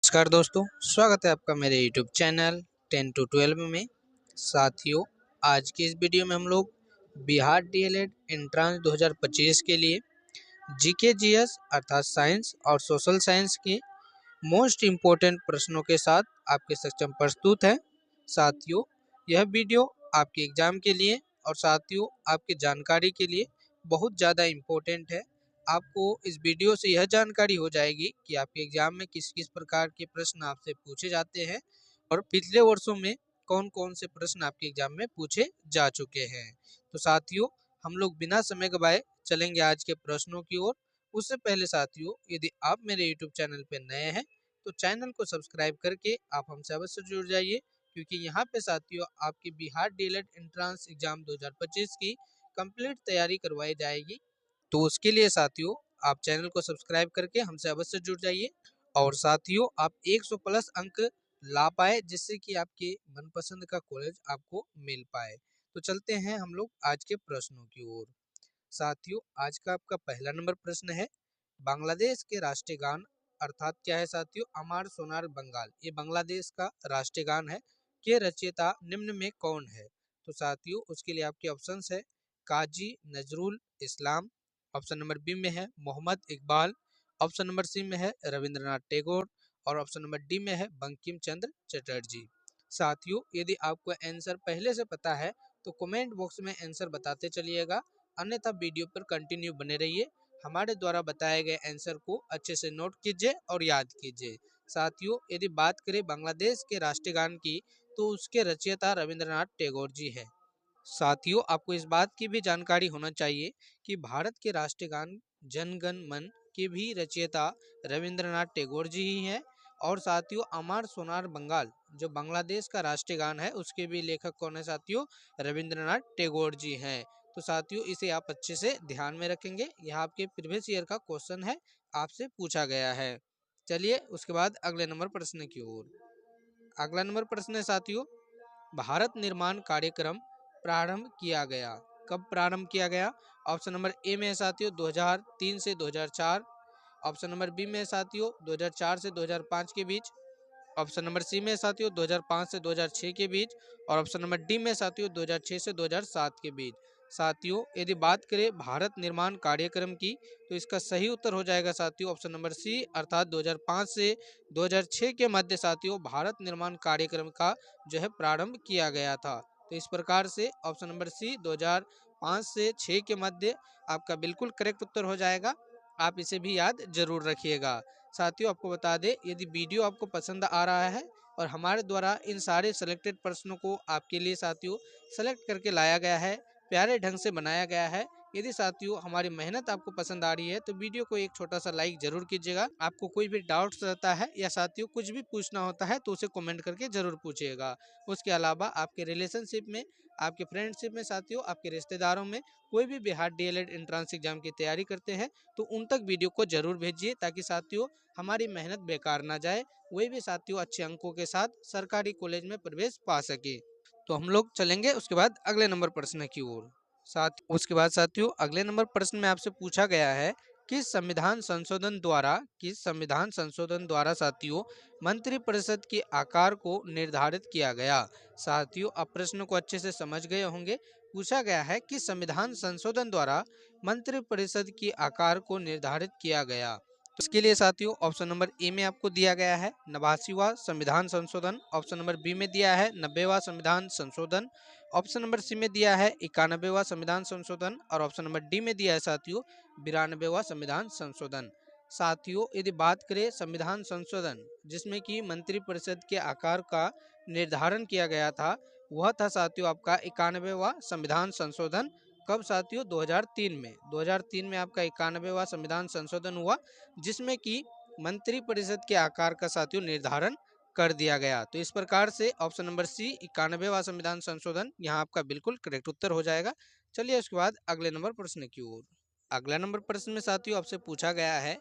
नमस्कार दोस्तों, स्वागत है आपका मेरे YouTube चैनल 10 to 12 में। साथियों, आज की इस वीडियो में हम लोग बिहार डीएलएड एंट्रांस 2025 के लिए जीके जीएस अर्थात साइंस और सोशल साइंस के मोस्ट इम्पोर्टेंट प्रश्नों के साथ आपके सक्षम प्रस्तुत है। साथियों, यह वीडियो आपके एग्जाम के लिए और साथियों आपके जानकारी के लिए बहुत ज़्यादा इम्पोर्टेंट है। आपको इस वीडियो से यह जानकारी हो जाएगी कि आपके एग्जाम में किस किस प्रकार के प्रश्न आपसे पूछे जाते हैं और पिछले वर्षों में कौन कौन से प्रश्न आपके एग्जाम में पूछे जा चुके हैं। तो साथियों, हम लोग बिना समय गवाए चलेंगे आज के प्रश्नों की ओर। उससे पहले साथियों, यदि आप मेरे यूट्यूब चैनल पर नए हैं तो चैनल को सब्सक्राइब करके आप हमसे अवश्य जुड़ जाइए, क्योंकि यहाँ पे साथियों आपकी बिहार डीएलएड एंट्रांस एग्जाम 2025 की कंप्लीट तैयारी करवाई जाएगी। तो उसके लिए साथियों आप चैनल को सब्सक्राइब करके हमसे अवश्य जुड़ जाइए और साथियों आप 100 प्लस अंक ला पाए, जिससे कि आपके मनपसंद का कॉलेज आपको मिल पाए। तो चलते हैं हम लोग आज के प्रश्नों की ओर। साथियों, आज का आपका पहला नंबर प्रश्न है, बांग्लादेश के राष्ट्रीय गान अर्थात क्या है साथियों? अमार सोनार बंगाल, ये बांग्लादेश का राष्ट्रीय गान है, के रचयिता निम्न में कौन है? तो साथियों उसके लिए आपके ऑप्शंस है Kazi Nazrul Islam, option number B में है Mohammad Iqbal, option number C में है रविंद्रनाथ टैगोर और ऑप्शन नंबर डी में है बंकिम चंद्र चटर्जी। साथियों, यदि आपको आंसर पहले से पता है तो कमेंट बॉक्स में आंसर बताते चलिएगा, अन्यथा वीडियो पर कंटिन्यू बने रहिए। हमारे द्वारा बताए गए आंसर को अच्छे से नोट कीजिए और याद कीजिए। साथियों, यदि बात करें बांग्लादेश के राष्ट्रीय गान की तो उसके रचयिता रविंद्रनाथ टैगोर जी हैं। साथियों, आपको इस बात की भी जानकारी होना चाहिए कि भारत के राष्ट्रीय गान जन गण मन के भी रचयिता रविंद्रनाथ टैगोर जी ही हैं। और साथियों अमर सोनार बंगाल जो बांग्लादेश का राष्ट्रीय गान है उसके भी लेखक कौन है साथियों? रविंद्रनाथ टैगोर जी हैं। तो साथियों इसे आप अच्छे से ध्यान में रखेंगे, यह आपके प्रीवियस ईयर का क्वेश्चन है, आपसे पूछा गया है। चलिए उसके बाद अगले नंबर प्रश्न की ओर। अगला नंबर प्रश्न है साथियों, भारत निर्माण कार्यक्रम प्रारंभ किया गया, कब प्रारंभ किया गया? ऑप्शन नंबर ए में है साथियों 2003 से 2004, ऑप्शन नंबर बी में है साथियों 2004 से 2005 के बीच, ऑप्शन नंबर सी में है साथियों 2005 से 2006 के बीच और ऑप्शन नंबर डी में साथियों 2006 से 2007 के बीच। साथियों यदि बात करें भारत निर्माण कार्यक्रम की तो इसका सही उत्तर हो जाएगा साथियों ऑप्शन नंबर सी, अर्थात 2005 से 2006 के मध्य साथियों भारत निर्माण कार्यक्रम का जो है प्रारंभ किया गया था। तो इस प्रकार से ऑप्शन नंबर सी 2005 से 6 के मध्य आपका बिल्कुल करेक्ट उत्तर हो जाएगा। आप इसे भी याद जरूर रखिएगा। साथियों आपको बता दें, यदि वीडियो आपको पसंद आ रहा है और हमारे द्वारा इन सारे सेलेक्टेड प्रश्नों को आपके लिए साथियों सेलेक्ट करके लाया गया है, प्यारे ढंग से बनाया गया है, यदि साथियों हमारी मेहनत आपको पसंद आ रही है तो वीडियो को एक छोटा सा लाइक जरूर कीजिएगा। आपको कोई भी डाउट्स रहता है या साथियों कुछ भी पूछना होता है तो उसे कमेंट करके जरूर पूछिएगा। उसके अलावा आपके रिलेशनशिप में, आपके फ्रेंडशिप में साथियों, आपके रिश्तेदारों में कोई भी बिहार डीएलएड एंट्रेंस एग्जाम की तैयारी करते हैं तो उन तक वीडियो को जरूर भेजिए, ताकि साथियों हमारी मेहनत बेकार ना जाए, वे भी साथियों अच्छे अंकों के साथ सरकारी कॉलेज में प्रवेश पा सके। तो हम लोग चलेंगे उसके बाद अगले नंबर प्रश्न की ओर। साथ उसके बाद साथियों अगले नंबर प्रश्न में आपसे पूछा गया है किस संविधान संशोधन द्वारा साथियों मंत्रिपरिषद के आकार को निर्धारित किया गया। साथियों आप प्रश्न को अच्छे से समझ गए होंगे। पूछा गया है कि संविधान संशोधन द्वारा मंत्रिपरिषद के आकार को निर्धारित किया गया। तो इसके लिए साथियों ऑप्शन नंबर ए में आपको दिया गया है 89वां संविधान संशोधन, ऑप्शन नंबर बी में दिया है 90वां संविधान संशोधन, ऑप्शन नंबर सी में दिया है 91वां संविधान संशोधन और ऑप्शन नंबर डी में दिया है साथियों 92वां संविधान संशोधन। साथियों यदि बात करें संविधान संशोधन जिसमें कि मंत्रिपरिषद के आकार का निर्धारण किया गया था, वह था साथियों आपका 91वां संविधान संशोधन। कब साथियों? 2003 में आपका 91वां संविधान संशोधन हुआ, जिसमें कि मंत्रिपरिषद के आकार का साथियों निर्धारण कर दिया गया। तो इस प्रकार से ऑप्शन नंबर सी 91वां संविधान संशोधन यहाँ आपका बिल्कुल करेक्ट उत्तर हो जाएगा। चलिए उसके बाद अगले नंबर प्रश्न की ओर। अगला नंबर प्रश्न में साथियों आपसे पूछा गया है,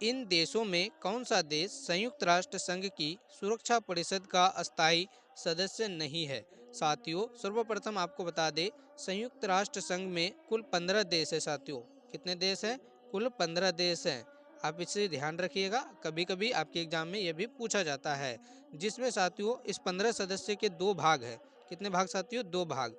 इन देशों में कौन सा देश संयुक्त राष्ट्र संघ की सुरक्षा परिषद का अस्थायी सदस्य नहीं है। साथियों सर्वप्रथम आपको बता दें, संयुक्त राष्ट्र संघ में कुल 15 देश है साथियों। कितने देश हैं? कुल 15 देश हैं। आप इसे ध्यान रखिएगा, कभी कभी आपके एग्जाम में यह भी पूछा जाता है। जिसमें साथियों इस 15 सदस्य के 2 भाग है। कितने भाग साथियों? 2 भाग।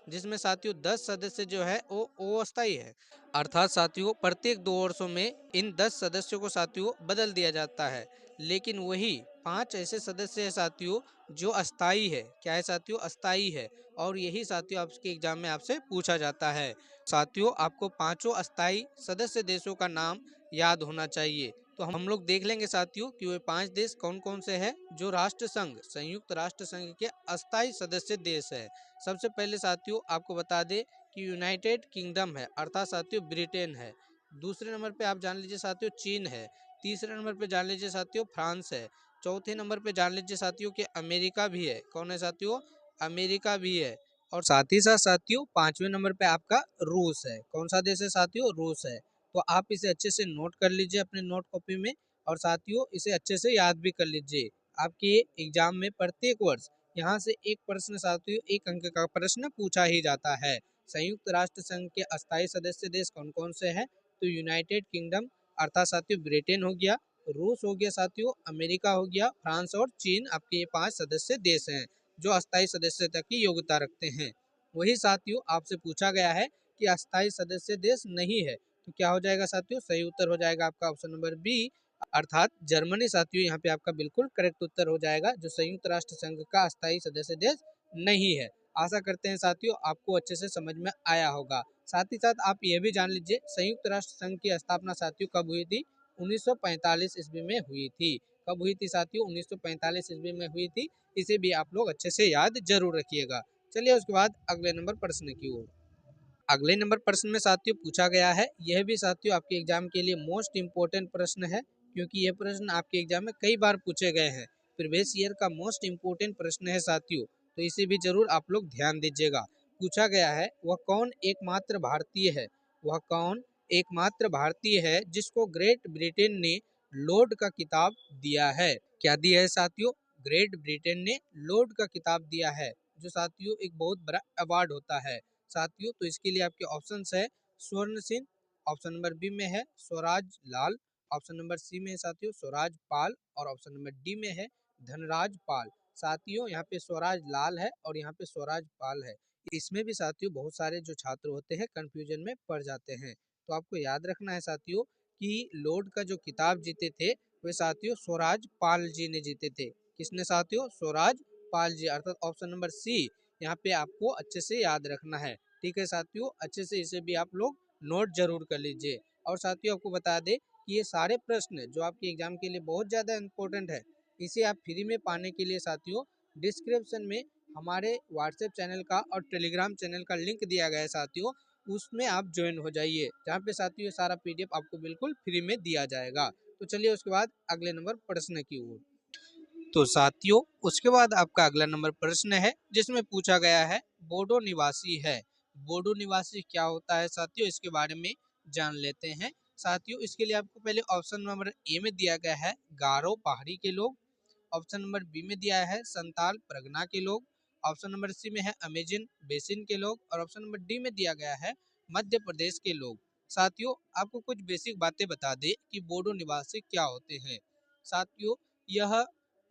जिसमें साथियों 10 सदस्य जो है वो अस्थायी है, अर्थात साथियों प्रत्येक 2 वर्षों में इन 10 सदस्यों को साथियों बदल दिया जाता है। लेकिन वही 5 ऐसे सदस्य है साथियों जो अस्थायी है। क्या है साथियों? अस्थायी है। और यही साथियों आपके एग्जाम में आपसे पूछा जाता है। साथियों आपको पांचों अस्थायी सदस्य देशों का नाम याद होना चाहिए। तो हम लोग देख लेंगे साथियों कि वे 5 देश कौन कौन से हैं जो राष्ट्र संघ, संयुक्त राष्ट्र संघ के अस्थायी सदस्य देश है। सबसे पहले साथियों आपको बता दें कि यूनाइटेड किंगडम है, अर्थात साथियों ब्रिटेन है। दूसरे नंबर पे आप जान लीजिए साथियों चीन है। तीसरे नंबर पे जान लीजिए साथियों फ्रांस है। चौथे नंबर पे जान लीजिए साथियों कि अमेरिका भी है। कौन है साथियों? अमेरिका भी है। और साथ ही साथ साथियों 5वें नंबर पे आपका रूस है। कौन सा देश है साथियों? रूस है। तो आप इसे अच्छे से नोट कर लीजिए अपने नोट कॉपी में, और साथियों इसे अच्छे से याद भी कर लीजिए। आपके एग्जाम में प्रत्येक वर्ष यहाँ से एक प्रश्न साथियों 1 अंक का प्रश्न पूछा ही जाता है। संयुक्त राष्ट्र संघ के अस्थायी सदस्य देश कौन कौन से हैं? तो यूनाइटेड किंगडम अर्थात साथियों ब्रिटेन हो गया, रूस हो गया साथियों, अमेरिका हो गया, फ्रांस और चीन, आपके ये 5 सदस्य देश हैं जो अस्थायी सदस्यता की योग्यता रखते हैं। वही साथियों आपसे पूछा गया है कि अस्थायी सदस्य देश नहीं है, तो क्या हो जाएगा साथियों? सही उत्तर हो जाएगा आपका ऑप्शन नंबर बी, अर्थात जर्मनी साथियों यहाँ पे आपका बिल्कुल करेक्ट उत्तर हो जाएगा, जो संयुक्त राष्ट्र संघ का अस्थायी सदस्य देश नहीं है। आशा करते हैं साथियों आपको अच्छे से समझ में आया होगा। साथ ही साथ आप यह भी जान लीजिए संयुक्त राष्ट्र संघ की स्थापना साथियों कब हुई थी? 1945 ईस्वी में हुई थी। कब हुई थी साथियों? 1945 ईस्वी में हुई थी। इसे भी आप लोग अच्छे से याद जरूर रखिएगा। चलिए उसके बाद अगले नंबर प्रश्न की ओर। अगले नंबर प्रश्न में साथियों पूछा गया है, यह भी साथियों आपके एग्जाम के लिए मोस्ट इम्पोर्टेंट प्रश्न है, क्योंकि यह प्रश्न आपके एग्जाम में कई बार पूछे गए हैं। प्रीवियस ईयर का मोस्ट इम्पोर्टेंट प्रश्न है साथियों, तो इसे भी जरूर आप लोग ध्यान दीजिएगा। पूछा गया है वह कौन एकमात्र भारतीय है? वह कौन एकमात्र भारतीय है जिसको ग्रेट ब्रिटेन ने लॉर्ड का किताब दिया है? क्या दिया है साथियों? ग्रेट ब्रिटेन ने लॉर्ड का किताब दिया है, जो साथियों एक बहुत बड़ा अवार्ड होता है साथियों। तो इसके लिए आपके ऑप्शंस है स्वर्ण सिंह, ऑप्शन नंबर बी में है स्वराज लाल, ऑप्शन नंबर सी में है साथियों स्वराज पाल, और ऑप्शन नंबर डी में है धनराज पाल। साथियों यहाँ पे स्वराज लाल है और यहाँ पे स्वराज पाल है। इसमें भी साथियों बहुत सारे जो छात्र होते हैं कंफ्यूजन में पड़ जाते हैं। तो आपको याद रखना है साथियों कि लॉर्ड का जो किताब जीते थे वे साथियों स्वराज पाल जी ने जीते थे। किसने साथियों? स्वराज पाल जी, अर्थात ऑप्शन नंबर सी यहाँ पे आपको अच्छे से याद रखना है। ठीक है साथियों, अच्छे से इसे भी आप लोग नोट जरूर कर लीजिए। और साथियों आपको बता दें कि ये सारे प्रश्न जो आपके एग्जाम के लिए बहुत ज़्यादा इम्पोर्टेंट है, इसे आप फ्री में पाने के लिए साथियों डिस्क्रिप्शन में हमारे व्हाट्सएप चैनल का और टेलीग्राम चैनल का लिंक दिया गया है साथियों, उसमें आप ज्वाइन हो जाइए, जहाँ पे साथियों ये सारा PDF आपको बिल्कुल फ्री में दिया जाएगा। तो चलिए उसके बाद अगले नंबर प्रश्न की ओर। तो साथियों उसके बाद आपका अगला नंबर प्रश्न है जिसमें पूछा गया है बोडो निवासी है। बोडो निवासी क्या होता है साथियों, इसके बारे में जान लेते हैं। साथियों इसके लिए आपको पहले ऑप्शन नंबर ए में दिया गया है गारो पहाड़ी के लोग, ऑप्शन नंबर बी में दिया है संताल परगना के लोग, ऑप्शन नंबर सी में है अमेजन बेसिन के लोग, और ऑप्शन नंबर डी में दिया गया है मध्य प्रदेश के लोग। साथियों आपको कुछ बेसिक बातें बता दें कि बोडो निवासी क्या होते हैं। साथियों यह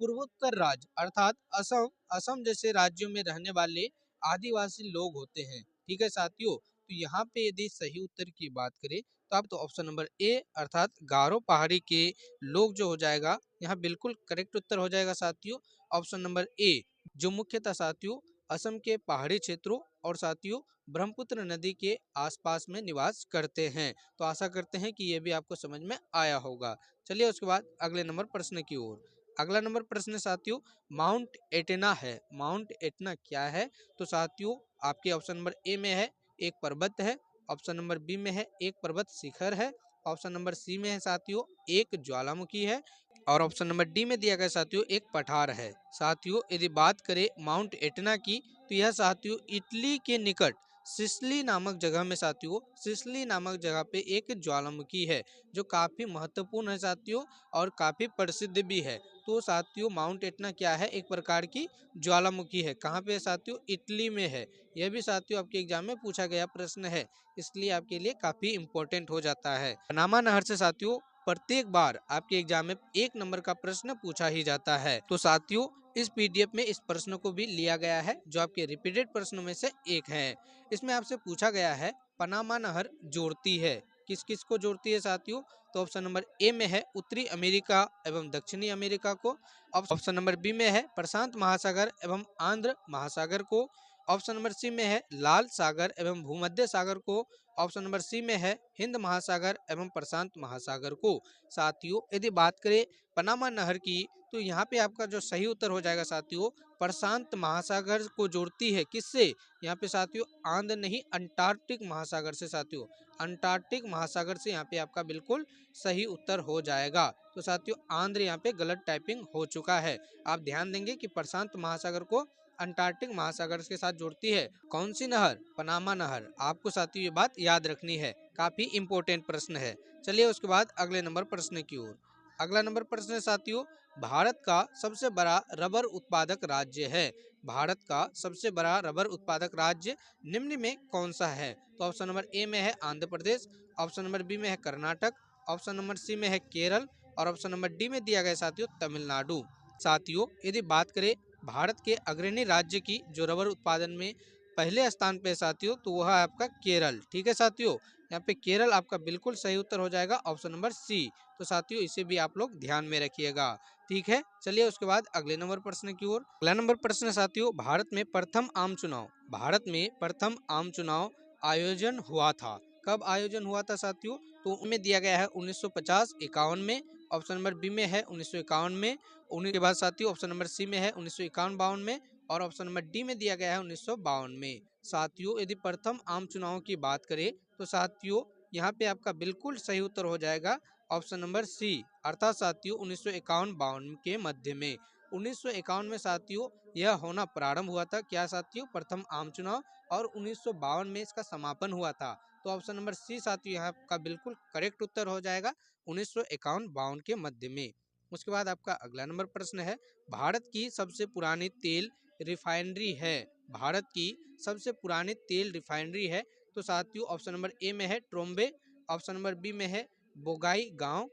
पूर्वोत्तर राज्य अर्थात असम असम जैसे राज्यों में रहने वाले आदिवासी लोग होते हैं। ठीक है साथियों, तो यहाँ पे यदि सही उत्तर की बात करें तो आप तो ऑप्शन नंबर ए अर्थात गारो पहाड़ी के लोग जो हो जाएगा यहाँ बिल्कुल करेक्ट उत्तर हो जाएगा साथियों, ऑप्शन नंबर ए, जो मुख्यतः साथियों असम के पहाड़ी क्षेत्रों और साथियों ब्रह्मपुत्र नदी के आसपास में निवास करते हैं। तो आशा करते हैं कि ये भी आपको समझ में आया होगा। चलिए उसके बाद अगले नंबर प्रश्न की ओर। अगला नंबर प्रश्न साथियों माउंट एटना है। माउंट एटना क्या है? तो साथियों आपके ऑप्शन नंबर ए में है एक पर्वत है, ऑप्शन नंबर बी में है एक पर्वत शिखर है, ऑप्शन नंबर सी में है साथियों एक ज्वालामुखी है, और ऑप्शन नंबर डी में दिया गया साथियों एक पठार है। साथियों यदि बात करें माउंट एटना की तो यह साथियों इटली के निकट सिसली नामक जगह में साथियों सिसली नामक जगह पे एक ज्वालामुखी है, जो काफी महत्वपूर्ण है साथियों और काफी प्रसिद्ध भी है। तो साथियों माउंट एटना क्या है? एक प्रकार की ज्वालामुखी है। कहाँ पे है साथियों? इटली में है। यह भी साथियों आपके एग्जाम में पूछा गया प्रश्न है, इसलिए आपके लिए काफी इंपॉर्टेंट हो जाता है। पनामा नहर से साथियों प्रत्येक बार आपके एग्जाम में 1 नंबर का प्रश्न पूछा ही जाता है। तो साथियों इस पीडीएफ में इस प्रश्न को भी लिया गया है जो आपके रिपीटेड प्रश्नों में से एक है। इसमें आपसे पूछा गया है पनामा नहर जोड़ती है, किस किस को जोड़ती है साथियों? तो ऑप्शन नंबर ए में है उत्तरी अमेरिका एवं दक्षिणी अमेरिका को। ऑप्शन नंबर बी में है प्रशांत महासागर एवं आंध्र महासागर को। ऑप्शन नंबर सी में है लाल सागर एवं भूमध्य सागर को। ऑप्शन नंबर सी में है हिंद महासागर एवं प्रशांत महासागर को। साथियों यदि बात करें पनामा नहर की तो यहाँ पे आपका जो सही उत्तर हो जाएगा साथियों प्रशांत महासागर को जोड़ती है। किससे? यहाँ पे साथियों आंध्र नहीं अंटार्कटिक महासागर से। साथियों अंटार्कटिक महासागर से यहाँ पे आपका बिल्कुल सही उत्तर हो जाएगा। तो साथियों आंध्र यहाँ पे गलत टाइपिंग हो चुका है। आप ध्यान देंगे कि प्रशांत महासागर को अंटार्कटिक महासागर के साथ जोड़ती है कौन सी नहर? पनामा नहर। आपको साथियों ये बात याद रखनी है, काफी इंपॉर्टेंट प्रश्न है। चलिए उसके बाद अगले नंबर प्रश्न की ओर। अगला नंबर प्रश्न है साथियों भारत का सबसे बड़ा रबर उत्पादक राज्य है। भारत का सबसे बड़ा रबर उत्पादक राज्य निम्न में कौन सा है? तो ऑप्शन नंबर ए में है Andhra Pradesh, option number B में है कर्नाटक, ऑप्शन नंबर सी में है केरल और ऑप्शन नंबर डी में दिया गया साथियों तमिलनाडु। साथियों यदि बात करें भारत के अग्रणी राज्य की जो रबर उत्पादन में पहले स्थान पे साथियों तो वह है आपका केरल। ठीक है साथियों यहाँ पे केरल आपका बिल्कुल सही उत्तर हो जाएगा ऑप्शन नंबर सी। तो साथियों इसे भी आप लोग ध्यान में रखिएगा। ठीक है चलिए उसके बाद अगले नंबर प्रश्न की ओर। अगला नंबर प्रश्न साथियों भारत में प्रथम आम चुनाव, भारत में प्रथम आम चुनाव आयोजन हुआ था। कब आयोजन हुआ था साथियों? तो उनमें दिया गया है 1950-51 में। ऑप्शन नंबर बी में है 1951 में। उन्हीं के बाद साथियों ऑप्शन नंबर सी में है 1951-52 में और ऑप्शन नंबर डी में दिया गया है 1952 में। साथियों यदि प्रथम आम चुनाव की बात करें तो साथियों यहाँ पे आपका बिल्कुल सही उत्तर हो जाएगा ऑप्शन नंबर सी अर्थात साथियों 1951-52 के मध्य में। 1951 में साथियों यह होना प्रारंभ हुआ था। क्या साथियों? प्रथम आम चुनाव। और 1952 में इसका समापन हुआ था। तो ऑप्शन नंबर सी साथियों यहाँ का बिल्कुल करेक्ट उत्तर हो जाएगा 1951-52 के मध्य में। उसके बाद आपका अगला नंबर प्रश्न है भारत की सबसे पुरानी तेल रिफाइनरी है। भारत की सबसे पुरानी तेल रिफाइनरी है। तो साथियों ऑप्शन नंबर ए में है ट्रोम्बे, ऑप्शन नंबर बी में है बोगाई गांव,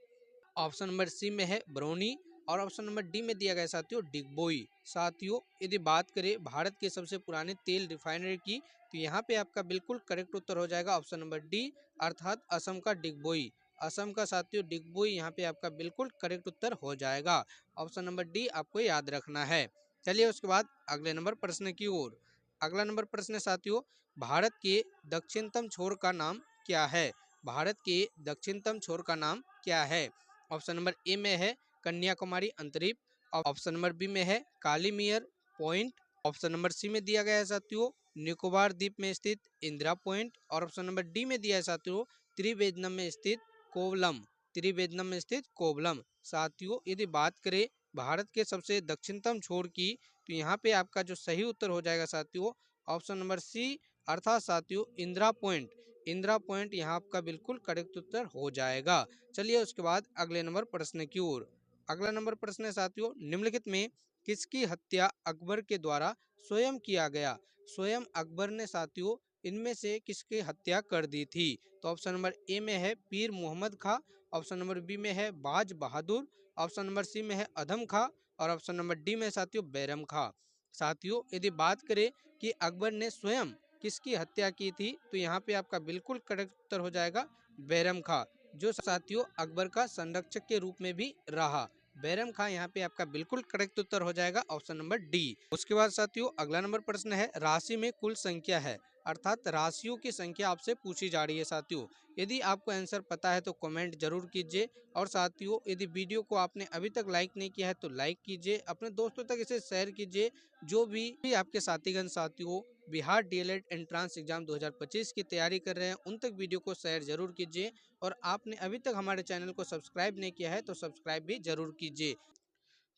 ऑप्शन नंबर सी में है बरौनी और ऑप्शन नंबर डी में दिया गया साथियों डिगबोई। साथियों यदि बात करें भारत के सबसे पुराने तेल रिफाइनरी की तो यहाँ पे आपका बिल्कुल करेक्ट उत्तर हो जाएगा ऑप्शन नंबर डी अर्थात असम का डिगबोई। असम का साथियों डिगबोई यहाँ पे आपका बिल्कुल करेक्ट उत्तर हो जाएगा। ऑप्शन नंबर डी आपको याद रखना है। चलिए उसके बाद अगले नंबर प्रश्न की ओर। अगला नंबर प्रश्न साथियों भारत के दक्षिणतम छोर का नाम क्या है? भारत के दक्षिणतम छोर का नाम क्या है? ऑप्शन नंबर ए में है कन्याकुमारी अंतरीप, ऑप्शन नंबर बी में है कालीमियर पॉइंट, ऑप्शन नंबर सी में दिया गया है साथियों निकोबार द्वीप में स्थित इंदिरा पॉइंट और ऑप्शन नंबर डी में दिया है साथियों त्रिवेंद्रम में स्थित कोवलम, त्रिवेंद्रम में स्थित कोवलम। साथियों यदि बात करें भारत के सबसे दक्षिणतम छोर की तो यहाँ पे आपका जो सही उत्तर हो जाएगा साथियों ऑप्शन नंबर सी अर्थात साथियों इंदिरा पॉइंट। इंदिरा पॉइंट यहाँ आपका बिल्कुल करेक्ट उत्तर हो जाएगा। चलिए उसके बाद अगले नंबर प्रश्न की ओर। अगला नंबर प्रश्न है साथियों निम्नलिखित में किसकी हत्या अकबर के द्वारा स्वयं किया गया? स्वयं अकबर ने साथियों इनमें से किसकी हत्या कर दी थी? तो ऑप्शन नंबर ए में है पीर मोहम्मद खां, ऑप्शन नंबर बी में है बाज बहादुर, ऑप्शन नंबर सी में है अधम खां और ऑप्शन नंबर डी में साथियों बैरम खां। साथियों यदि बात करें कि अकबर ने स्वयं किसकी हत्या की थी तो यहाँ पे आपका बिल्कुल करेक्ट उत्तर हो जाएगा बैरम खां जो साथियों अकबर का संरक्षक के रूप में भी रहा। बैरम खां यहाँ पे आपका बिल्कुल करेक्ट उत्तर हो जाएगा ऑप्शन नंबर डी। उसके बाद साथियों अगला नंबर प्रश्न है राशि में कुल संख्या है अर्थात राशियों की संख्या आपसे पूछी जा रही है। साथियों यदि आपको आंसर पता है तो कमेंट जरूर कीजिए और साथियों यदि वीडियो को आपने अभी तक लाइक नहीं किया है तो लाइक कीजिए, अपने दोस्तों तक इसे शेयर कीजिए। जो भी आपके साथीगण साथियों बिहार डीएलएड एंट्रांस एग्जाम 2025 की तैयारी कर रहे हैं उन तक वीडियो को शेयर जरूर कीजिए और आपने अभी तक हमारे चैनल को सब्सक्राइब नहीं किया है तो सब्सक्राइब भी जरूर कीजिए।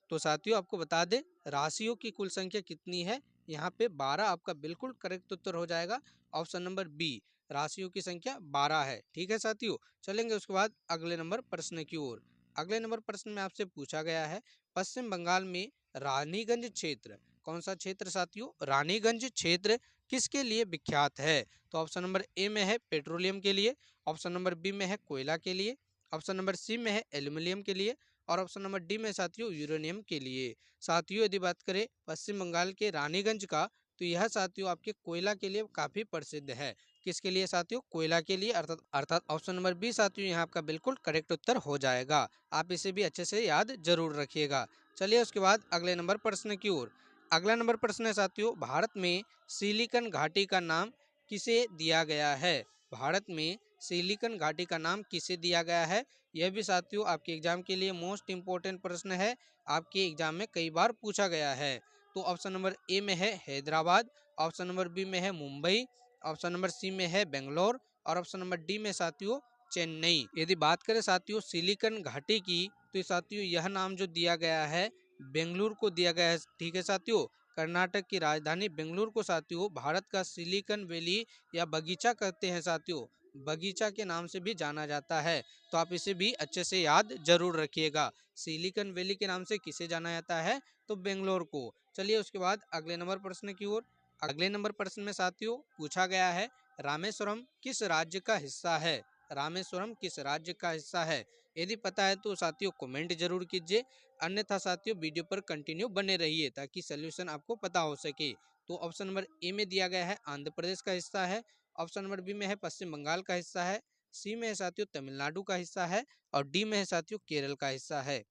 तो साथियों आपको बता दें राशियों की कुल संख्या कितनी है? यहाँ पे 12 आपका बिल्कुल करेक्ट उत्तर हो जाएगा ऑप्शन नंबर बी राशियों की संख्या 12 है। ठीक है साथियों चलेंगे उसके बाद अगले नंबर प्रश्न की ओर। अगले नंबर प्रश्न में आपसे पूछा गया है पश्चिम बंगाल में रानीगंज क्षेत्र, कौन सा क्षेत्र साथियों? रानीगंज क्षेत्र किसके लिए विख्यात है? तो ऑप्शन नंबर ए में है पेट्रोलियम के लिए, ऑप्शन नंबर बी में है कोयला के लिए, ऑप्शन नंबर सी में है एल्यूमिनियम के लिए और ऑप्शन नंबर डी में साथियों यूरेनियम के लिए। साथियों यदि बात करें पश्चिम बंगाल के रानीगंज का, तो यह साथियों आपके कोयला के लिए काफी प्रसिद्ध है। किसके लिए साथियों? कोयला के लिए, अर्थात ऑप्शन नंबर बी साथियों यहाँ आपका बिल्कुल करेक्ट उत्तर हो जाएगा। आप इसे भी अच्छे से याद जरूर रखिएगा। चलिए उसके बाद अगले नंबर प्रश्न की ओर। अगला नंबर प्रश्न है साथियों, भारत में सिलिकन घाटी का नाम किसे दिया गया है? भारत में सिलिकन घाटी का नाम किसे दिया गया है? यह भी साथियों आपके एग्जाम के लिए मोस्ट इंपोर्टेंट प्रश्न है, आपके एग्जाम में कई बार पूछा गया है। तो ऑप्शन नंबर ए में है हैदराबाद, ऑप्शन नंबर बी में है मुंबई, ऑप्शन नंबर सी में है बेंगलोर और ऑप्शन नंबर डी में साथियों चेन्नई। यदि बात करें साथियों सिलिकन घाटी की, तो साथियों यह नाम जो दिया गया है बेंगलुरु को दिया गया है। ठीक है साथियों, कर्नाटक की राजधानी बेंगलुरु को साथियों भारत का सिलिकन वैली या बगीचा कहते हैं साथियों, बगीचा के नाम से भी जाना जाता है। तो आप इसे भी अच्छे से याद जरूर रखिएगा। सिलिकन वैली के नाम से किसे जाना जाता है? तो बेंगलोर को। चलिए उसके बाद अगले नंबर प्रश्न की ओर। अगले नंबर प्रश्न में साथियों पूछा गया है रामेश्वरम किस राज्य का हिस्सा है? रामेश्वरम किस राज्य का हिस्सा है? यदि पता है तो साथियों कमेंट जरूर कीजिए, अन्यथा साथियों वीडियो पर कंटिन्यू बने रहिए ताकि सोल्यूशन आपको पता हो सके। तो ऑप्शन नंबर ए में दिया गया है आंध्र प्रदेश का हिस्सा है, ऑप्शन नंबर बी में है पश्चिम बंगाल का हिस्सा है, सी में है साथियों तमिलनाडु का हिस्सा है और डी में है साथियों केरल का हिस्सा है।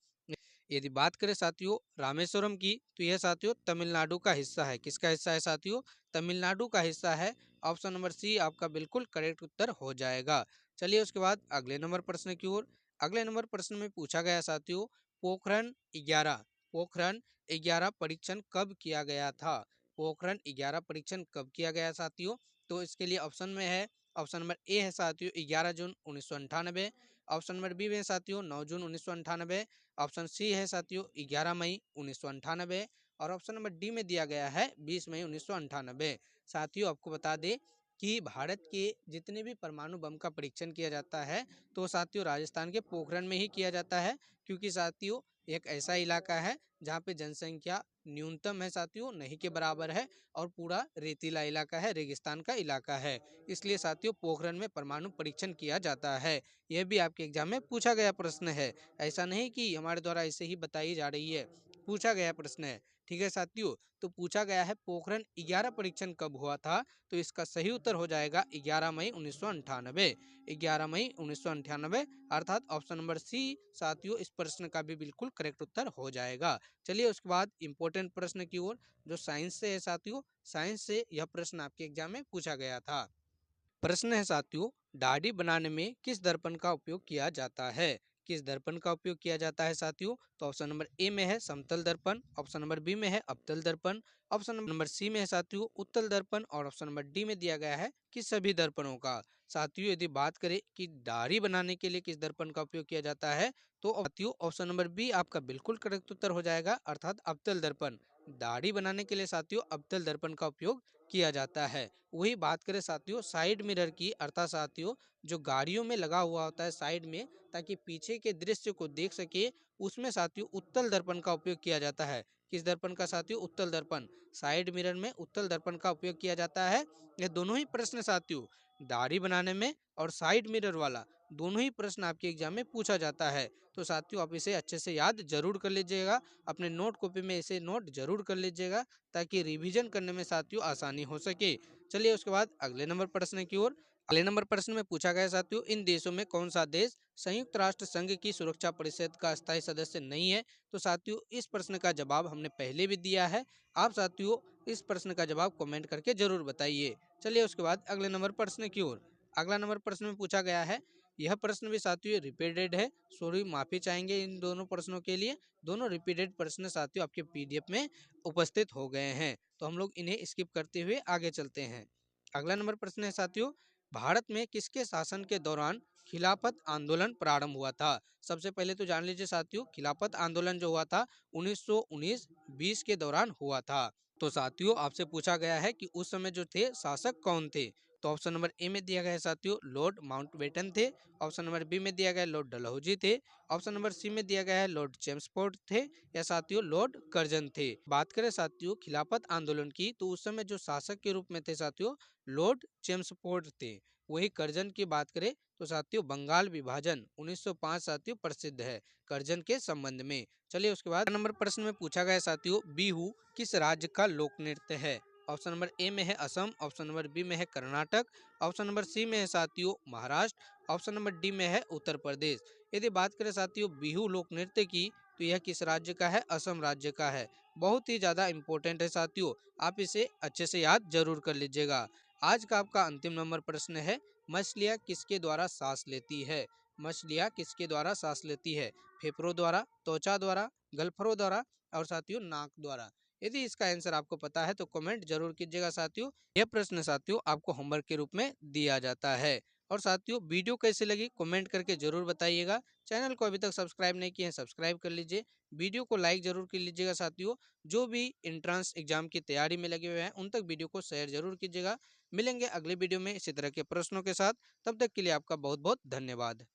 यदि बात करें साथियों रामेश्वरम की, तो यह साथियों तमिलनाडु का हिस्सा है। किसका हिस्सा है साथियों? तमिलनाडु का हिस्सा है। ऑप्शन नंबर सी आपका बिल्कुल करेक्ट उत्तर हो जाएगा। चलिए उसके बाद अगले नंबर प्रश्न की ओर। अगले नंबर प्रश्न में पूछा गया साथियों पोखरण 11, पोखरण 11 परीक्षण कब किया गया था? पोखरण 11 परीक्षण कब किया गया साथियों? तो इसके लिए ऑप्शन में है, ऑप्शन नंबर ए है साथियों 11 जून 1998, ऑप्शन नंबर बी में साथियों 9 जून 1998, ऑप्शन सी है साथियों 11 मई 1998 और ऑप्शन नंबर डी में दिया गया है 20 मई 1998। साथियों आपको बता दें कि भारत के जितने भी परमाणु बम का परीक्षण किया जाता है तो साथियों राजस्थान के पोखरण में ही किया जाता है, क्योंकि साथियों एक ऐसा इलाका है जहाँ पे जनसंख्या न्यूनतम है साथियों, नहीं के बराबर है और पूरा रेतीला इलाका है, रेगिस्तान का इलाका है। इसलिए साथियों पोखरण में परमाणु परीक्षण किया जाता है। यह भी आपके एग्जाम में पूछा गया प्रश्न है, ऐसा नहीं कि हमारे द्वारा ऐसे ही बताई जा रही है, पूछा गया प्रश्न है। ठीक है साथियों, तो पूछा गया है पोखरण 11 परीक्षण कब हुआ था? तो इसका सही उत्तर हो जाएगा 11 मई 1998, 11 मई 1998 अर्थात ऑप्शन नंबर सी साथियों इस प्रश्न का भी बिल्कुल करेक्ट उत्तर हो जाएगा। चलिए उसके बाद इंपॉर्टेंट प्रश्न की ओर जो साइंस से है साथियों, साइंस से यह प्रश्न आपके एग्जाम में पूछा गया था। प्रश्न है साथियों दाढ़ी बनाने में किस दर्पण का उपयोग किया जाता है? किस दर्पण का उपयोग किया जाता है साथियों? तो ऑप्शन नंबर ए में है समतल दर्पण, ऑप्शन नंबर बी में है अवतल दर्पण, ऑप्शन नंबर सी में है साथियों उत्तल दर्पण और ऑप्शन नंबर डी में दिया गया है कि सभी दर्पणों का। साथियों यदि बात करें कि दाढ़ी बनाने के लिए किस दर्पण का उपयोग किया जाता है, तो साथियों ऑप्शन नंबर बी आपका बिल्कुल करेक्ट उत्तर हो जाएगा, अर्थात अवतल दर्पण। दाढ़ी बनाने के लिए साथियों अवतल दर्पण का उपयोग किया जाता है। वही बात करें साथियों साइड मिरर की, अर्थात साथियों जो गाड़ियों में लगा हुआ होता है साइड में ताकि पीछे के दृश्य को देख सके, उसमें साथियों उत्तल दर्पण का उपयोग किया जाता है। किस दर्पण का साथियों? उत्तल दर्पण। साइड मिरर में उत्तल दर्पण का उपयोग किया जाता है। ये दोनों ही प्रश्न साथियों दाढ़ी बनाने में और साइड मिरर वाला दोनों ही प्रश्न आपके एग्जाम में पूछा जाता है। तो साथियों आप इसे अच्छे से याद जरूर कर लीजिएगा, अपने नोट कॉपी में इसे नोट जरूर कर लीजिएगा ताकि रिवीजन करने में साथियों आसानी हो सके। चलिए उसके बाद अगले नंबर प्रश्न की ओर। अगले नंबर प्रश्न में पूछा गया साथियों इन देशों में कौन सा देश संयुक्त राष्ट्र संघ की सुरक्षा परिषद का अस्थायी सदस्य नहीं है? तो साथियों इस प्रश्न का जवाब हमने पहले भी दिया है, आप साथियों इस प्रश्न का जवाब कमेंट करके जरूर बताइए। चलिए उसके बाद अगले नंबर प्रश्न की ओर। अगला नंबर प्रश्न में पूछा गया है, यह प्रश्न भी साथियों रिपीटेड है, सॉरी माफी चाहेंगे इन दोनों प्रश्नों के लिए। दोनों रिपीटेड प्रश्न साथियों आपके पीडीएफ में उपस्थित हो गए हैं, तो हम लोग इन्हें स्किप करते हुए आगे चलते हैं। अगला नंबर प्रश्न है साथियों भारत में किसके शासन के दौरान खिलाफत आंदोलन प्रारंभ हुआ था? सबसे पहले तो जान लीजिए साथियों खिलाफत आंदोलन जो हुआ था 1919-20 के दौरान हुआ था। तो साथियों आपसे पूछा गया है कि उस समय जो थे शासक कौन थे? तो ऑप्शन नंबर ए में दिया गया है साथियों लॉर्ड माउंटबेटन थे, ऑप्शन नंबर बी में दिया गया है लॉर्ड डलहौजी थे, ऑप्शन नंबर सी में दिया गया है लॉर्ड चेम्सफोर्ड थे या साथियों लॉर्ड कर्जन थे। बात करें साथियों खिलाफत आंदोलन की, तो उस समय जो शासक के रूप में थे साथियों लॉर्ड चेम्सफोर्ड थे। वही कर्जन की बात करें तो साथियों बंगाल विभाजन 1905 साथियों प्रसिद्ध है कर्जन के संबंध में। चलिए उसके बाद नंबर प्रश्न में पूछा गया साथियों बिहू किस राज्य का लोक नृत्य है। ऑप्शन नंबर ए में है असम, ऑप्शन नंबर बी में है कर्नाटक, ऑप्शन नंबर सी में है साथियों महाराष्ट्र, ऑप्शन नंबर डी में है उत्तर प्रदेश। यदि बात करें साथियों बिहू लोक नृत्य की तो यह किस राज्य का है, असम राज्य का है। बहुत ही ज्यादा इंपॉर्टेंट है साथियों, आप इसे अच्छे से याद जरूर कर लीजिएगा। आज का आपका अंतिम नंबर प्रश्न है मछलियाँ किसके द्वारा सांस लेती है। मछलियाँ किसके द्वारा सांस लेती है, फेफड़ों द्वारा, त्वचा द्वारा, गलफरों द्वारा और साथियों नाक द्वारा। यदि इसका आंसर आपको पता है तो कमेंट जरूर कीजिएगा साथियों। यह प्रश्न साथियों आपको होमवर्क के रूप में दिया जाता है। और साथियों वीडियो कैसी लगी कमेंट करके जरूर बताइएगा। चैनल को अभी तक सब्सक्राइब नहीं किए हैं सब्सक्राइब कर लीजिए। वीडियो को लाइक जरूर कर लीजिएगा साथियों। जो भी एंट्रेंस एग्जाम की तैयारी में लगे हुए हैं उन तक वीडियो को शेयर जरूर कीजिएगा। मिलेंगे अगले वीडियो में इसी तरह के प्रश्नों के साथ। तब तक के लिए आपका बहुत बहुत धन्यवाद।